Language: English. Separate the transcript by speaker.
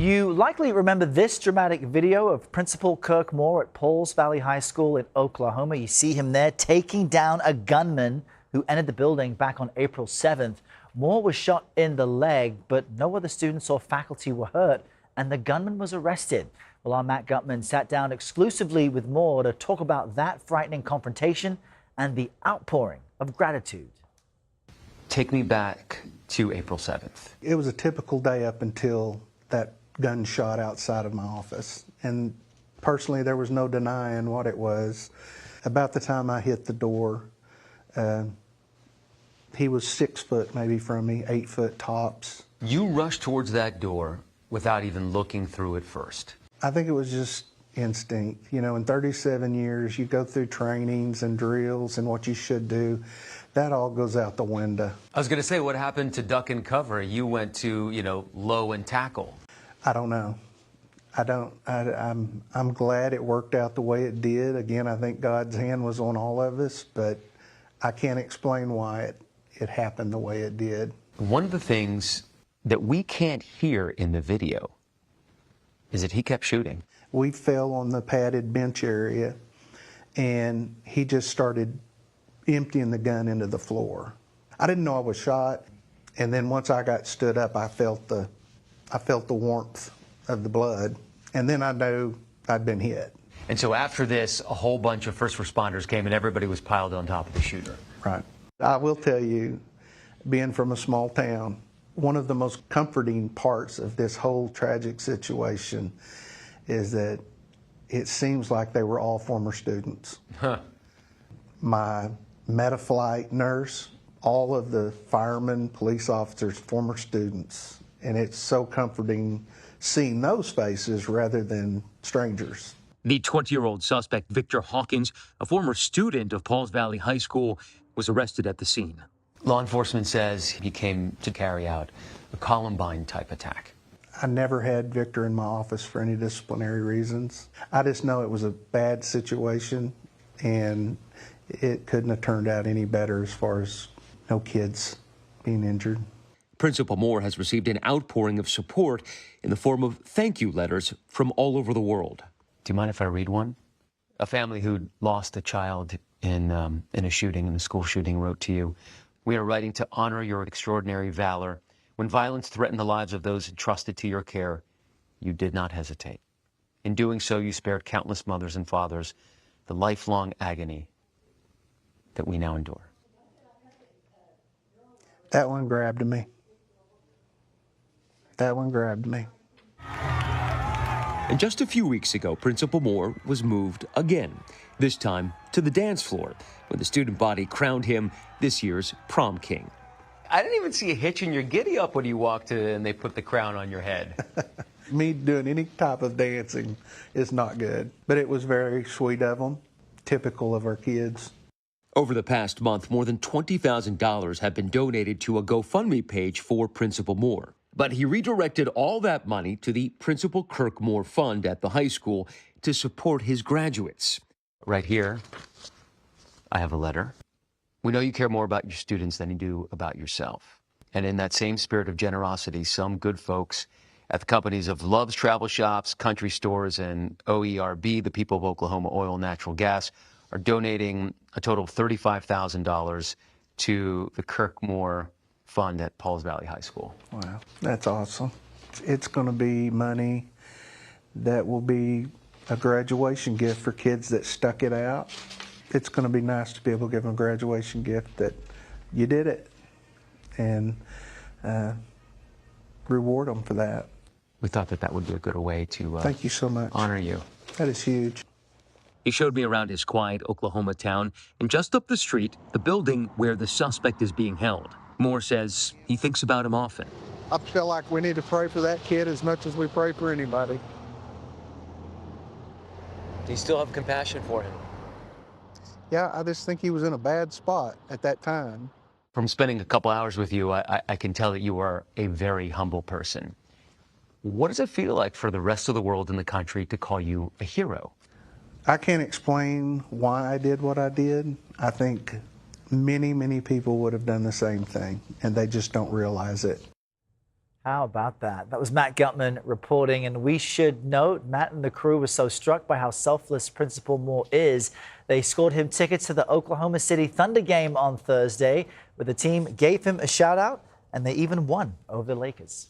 Speaker 1: You likely remember this dramatic video of Principal Kirk Moore at Pauls Valley High School in Oklahoma. You see him there taking down a gunman who entered the building back on April 7th. Moore was shot in the leg, but no other students or faculty were hurt, and the gunman was arrested. Well, our Matt Gutman sat down exclusively with Moore to talk about that frightening confrontation and the outpouring of gratitude.
Speaker 2: Take me back to April 7th.
Speaker 3: It was a typical day up until that gunshot outside of my office. And personally, there was no denying what it was. About the time I hit the door, he was 6 foot maybe from me, 8 foot tops.
Speaker 2: You rushed towards that door without even looking through it first.
Speaker 3: I think it was just instinct. You know, in 37 years, you go through trainings and drills and what you should do. That all goes out the window.
Speaker 2: I was going to say, what happened to duck and cover? You went to, low and tackle.
Speaker 3: I don't know. I'm glad it worked out the way it did. Again, I think God's hand was on all of us, but I can't explain why it happened the way it did.
Speaker 2: One of the things that we can't hear in the video is that he kept shooting.
Speaker 3: We fell on the padded bench area, and he just started emptying the gun into the floor. I didn't know I was shot, and then once I got stood up, I felt the warmth of the blood, and then I knew I'd been hit.
Speaker 2: And so after this, a whole bunch of first responders came and everybody was piled on top of the shooter.
Speaker 3: Right. I will tell you, being from a small town, one of the most comforting parts of this whole tragic situation is that it seems like they were all former students.
Speaker 2: Huh.
Speaker 3: My Metaflight nurse, all of the firemen, police officers, former students. And it's so comforting seeing those faces rather than strangers.
Speaker 4: The 20-year-old suspect, Victor Hawkins, a former student of Pauls Valley High School, was arrested at the scene.
Speaker 2: Law enforcement says he came to carry out a Columbine-type attack.
Speaker 3: I never had Victor in my office for any disciplinary reasons. I just know it was a bad situation, and it couldn't have turned out any better as far as no kids being injured.
Speaker 4: Principal Moore has received an outpouring of support in the form of thank you letters from all over the world.
Speaker 2: Do you mind if I read one? A family who lost a child in a school shooting, wrote to you, "We are writing to honor your extraordinary valor. When violence threatened the lives of those entrusted to your care, you did not hesitate. In doing so, you spared countless mothers and fathers the lifelong agony that we now endure."
Speaker 3: That one grabbed me. That one grabbed me.
Speaker 4: And just a few weeks ago, Principal Moore was moved again, this time to the dance floor, when the student body crowned him this year's prom king.
Speaker 2: I didn't even see a hitch in your giddy-up when you walked in and they put the crown on your head.
Speaker 3: Me doing any type of dancing is not good, but it was very sweet of them, typical of our kids.
Speaker 4: Over the past month, more than $20,000 have been donated to a GoFundMe page for Principal Moore. But he redirected all that money to the Principal Kirk Moore Fund at the high school to support his graduates.
Speaker 2: Right here, I have a letter. "We know you care more about your students than you do about yourself. And in that same spirit of generosity, some good folks at the companies of Love's Travel Shops, Country Stores, and OERB, the People of Oklahoma Oil and Natural Gas, are donating a total of $35,000 to the Kirk Moore Fund at Pauls Valley High School."
Speaker 3: Wow, that's awesome. It's going to be money that will be a graduation gift for kids that stuck it out. It's going to be nice to be able to give them a graduation gift that you did it and reward them for that.
Speaker 2: We thought that would be a good way to
Speaker 3: thank you so much.
Speaker 2: Honor you.
Speaker 3: That is huge.
Speaker 4: He showed me around his quiet Oklahoma town, and just up the street, the building where the suspect is being held. Moore says he thinks about him often.
Speaker 3: I feel like we need to pray for that kid as much as we pray for anybody.
Speaker 2: Do you still have compassion for him?
Speaker 3: Yeah, I just think he was in a bad spot at that time.
Speaker 2: From spending a couple hours with you, I can tell that you are a very humble person. What does it feel like for the rest of the world and the country to call you a hero?
Speaker 3: I can't explain why I did what I did. I think many, many people would have done the same thing, and they just don't realize it.
Speaker 1: How about that? That was Matt Gutman reporting, and we should note Matt and the crew were so struck by how selfless Principal Moore is. They scored him tickets to the Oklahoma City Thunder game on Thursday, where the team gave him a shout out, and they even won over the Lakers.